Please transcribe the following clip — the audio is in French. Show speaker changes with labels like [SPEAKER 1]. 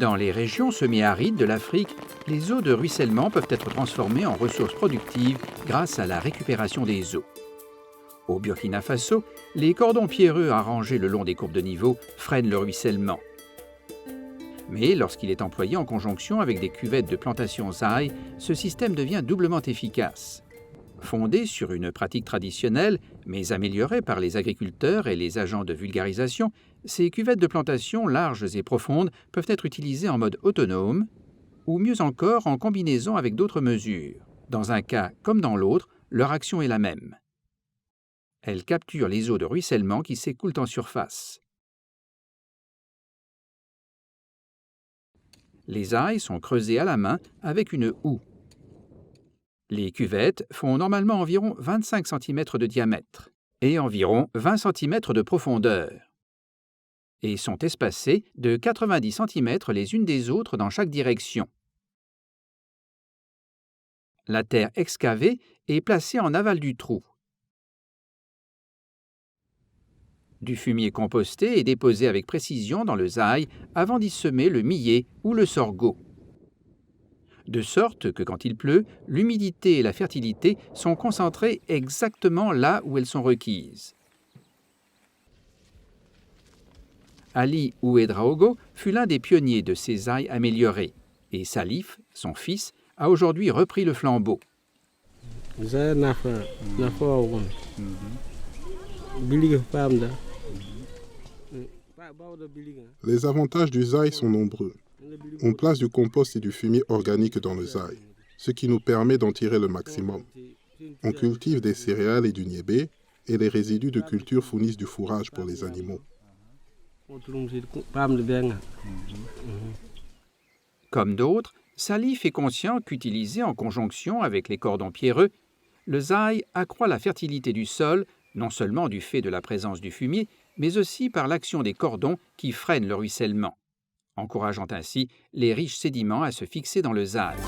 [SPEAKER 1] Dans les régions semi-arides de l'Afrique, les eaux de ruissellement peuvent être transformées en ressources productives grâce à la récupération des eaux. Au Burkina Faso, les cordons pierreux arrangés le long des courbes de niveau freinent le ruissellement. Mais lorsqu'il est employé en conjonction avec des cuvettes de plantation zaï, ce système devient doublement efficace. Fondé sur une pratique traditionnelle, mais améliorée par les agriculteurs et les agents de vulgarisation, ces cuvettes de plantation larges et profondes peuvent être utilisées en mode autonome ou mieux encore en combinaison avec d'autres mesures. Dans un cas comme dans l'autre, leur action est la même. Elles capturent les eaux de ruissellement qui s'écoulent en surface. Les ailles sont creusées à la main avec une houe. Les cuvettes font normalement environ 25 cm de diamètre et environ 20 cm de profondeur et sont espacées de 90 cm les unes des autres dans chaque direction. La terre excavée est placée en aval du trou. Du fumier composté est déposé avec précision dans le zaï avant d'y semer le millet ou le sorgho. De sorte que quand il pleut, l'humidité et la fertilité sont concentrées exactement là où elles sont requises. Ali Ouedraogo fut l'un des pionniers de ces zaï améliorés, et Salif, son fils, a aujourd'hui repris le flambeau.
[SPEAKER 2] Les avantages du zaï sont nombreux. On place du compost et du fumier organique dans le zaï, ce qui nous permet d'en tirer le maximum. On cultive des céréales et du niébé, et les résidus de culture fournissent du fourrage pour les animaux.
[SPEAKER 1] Comme d'autres, Salif est conscient qu'utilisé en conjonction avec les cordons pierreux, le zaï accroît la fertilité du sol, non seulement du fait de la présence du fumier, mais aussi par l'action des cordons qui freinent le ruissellement, encourageant ainsi les riches sédiments à se fixer dans le zaï.